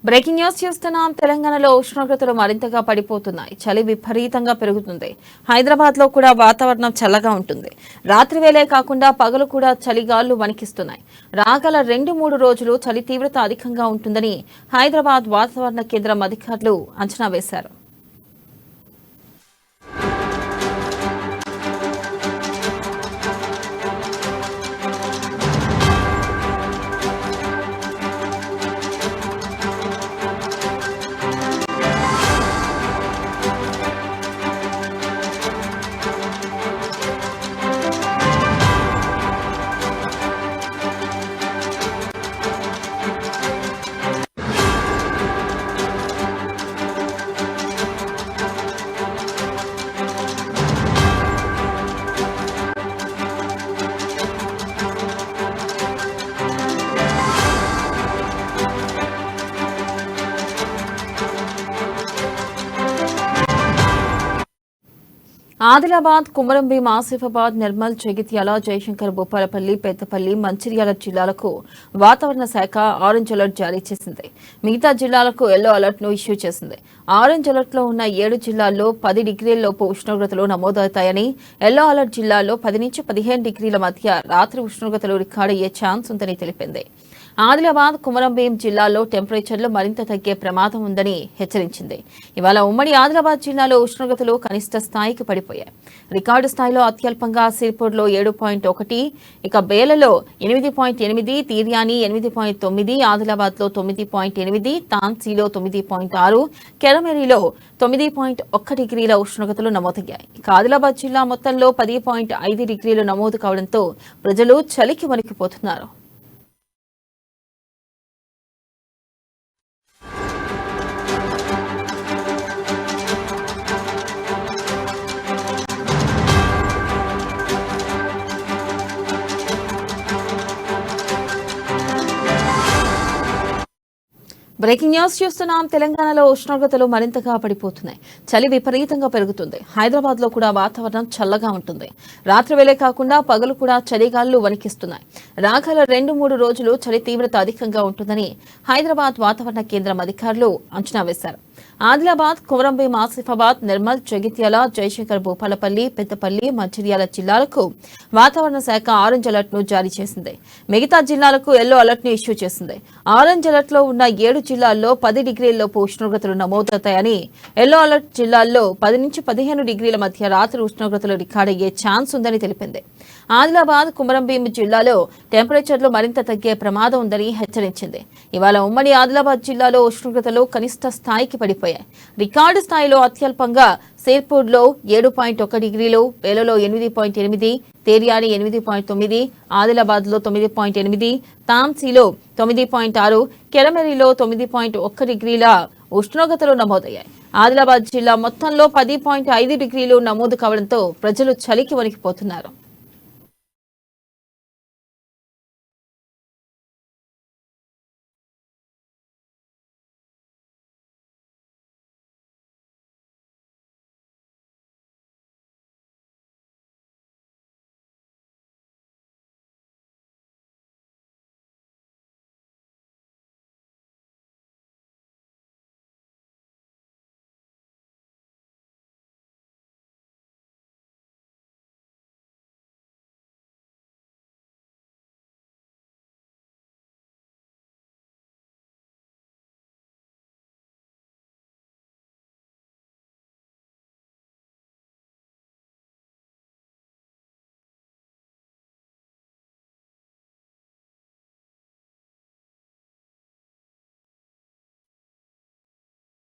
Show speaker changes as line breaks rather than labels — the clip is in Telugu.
బ్రేకింగ్ న్యూస్ చూస్తున్నాం. తెలంగాణలో ఉష్ణోగ్రతలు మరింతగా పడిపోతున్నాయి. చలి విపరీతంగా పెరుగుతుంది. హైదరాబాద్ లో కూడా వాతావరణం చల్లగా ఉంటుంది. రాత్రి వేళే కాకుండా పగలు కూడా చలిగాళ్లు వణికిస్తున్నాయి. రాగల 2-3 రోజులు చలి తీవ్రత అధికంగా ఉంటుందని హైదరాబాద్ వాతావరణ కేంద్రం అధికారులు అంచనా వేశారు. ఆదిలాబాద్, కుమరంభీం, ఆసిఫాబాద్, నిర్మల్, జగిత్యాల, జయశంకర్, భూపాలపల్లి, పెద్దపల్లి, మంచిర్యాల జిల్లాలకు వాతావరణ శాఖ ఆరెంజ్ అలర్ట్ జారీ చేసింది. మిగతా జిల్లాలకు ఎల్లో అలర్ట్ ను ఇష్యూ చేసింది. ఆరెంజ్ అలర్ట్ లో ఉన్న 7 జిల్లాల్లో 10 డిగ్రీలలోపు ఉష్ణోగ్రతలు నమోదవుతాయని, ఎల్లో అలర్ట్ జిల్లాల్లో 10 నుంచి 15 డిగ్రీల మధ్య రాత్రి ఉష్ణోగ్రతలు రికార్డయ్యే ఛాన్స్ ఉందని తెలిపింది. ఆదిలాబాద్, కుమరంభీం జిల్లాల్లో టెంపరేచర్లు మరింత తగ్గే ప్రమాదం ఉందని హెచ్చరించింది. ఇవాళ ఉమ్మడి ఆదిలాబాద్ జిల్లాలో ఉష్ణోగ్రతలు కనిష్ట స్థాయికి పడిపోయాయి. రికార్డు స్థాయిలో అత్యల్పంగా సిర్పూర్లో 7.1, ఇక బేలలో 8.8, తీర్యాని 8.9, ఆదిలాబాద్లో 9.8, తాన్సీలో 9.6, కెరమెరిలో 9.1 డిగ్రీల ఉష్ణోగ్రతలు నమోదయ్యాయి. ఇక ఆదిలాబాద్ జిల్లా మొత్తంలో 10.5 డిగ్రీలు నమోదు కావడంతో ప్రజలు చలికి వణికిపోతున్నారు. బ్రేకింగ్ న్యూస్ చూస్తున్నాం. తెలంగాణలో ఉష్ణోగ్రతలు మరింతగా పడిపోతున్నాయి. చలి విపరీతంగా పెరుగుతుంది. హైదరాబాద్ లో కూడా వాతావరణం చల్లగా ఉంటుంది. రాత్రి వేళే కాకుండా పగలు కూడా చలిగాళ్లు వణికిస్తున్నాయి. రాగల 2-3 రోజులు చలి తీవ్రత అధికంగా ఉంటుందని హైదరాబాద్ వాతావరణ కేంద్రం అధికారులు అంచనా వేశారు. ఆదిలాబాద్, కుమరంభీం, ఆసిఫాబాద్, నిర్మల్, జగిత్యాల, జయశంకర్, భూపాలపల్లి, పెద్దపల్లి, మంచిర్యాల జిల్లాలకు వాతావరణ శాఖ ఆరెంజ్ అలర్ట్ ను జారీ చేసింది. మిగతా జిల్లాలకు ఎల్లో అలర్ట్ ను ఇష్యూ చేసింది. ఆరెంజ్ అలర్ట్ లో ఉన్న 7 జిల్లాల్లో 10 డిగ్రీలలోపు ఉష్ణోగ్రతలు నమోదవుతాయని, ఎల్లో అలర్ట్ జిల్లాల్లో 10 నుంచి 15 డిగ్రీల మధ్య రాత్రి ఉష్ణోగ్రతలు రికార్డయ్యే ఛాన్స్ ఉందని తెలిపింది. ఆదిలాబాద్, కుమరంభీం జిల్లాలో టెంపరేచర్లు మరింత తగ్గే ప్రమాదం ఉందని హెచ్చరించింది. ఇవాళ ఉమ్మడి ఆదిలాబాద్ జిల్లాలో ఉష్ణోగ్రతలు కనిష్ట స్థాయికి పడిపోయాయి. రికార్డు స్థాయిలో అత్యల్పంగా సిర్పూర్లో 7.1 డిగ్రీలు, బేలలో 8.8, తేర్యాని 8.9, ఆదిలాబాద్లో 9.8, తాంసీలో 9.6, కెరమెరిలో 9.1 డిగ్రీల ఉష్ణోగ్రతలు నమోదయ్యాయి. ఆదిలాబాద్ జిల్లా మొత్తంలో 10.5 డిగ్రీలు నమోదు కావడంతో ప్రజలు చలికి వణికిపోతున్నారు.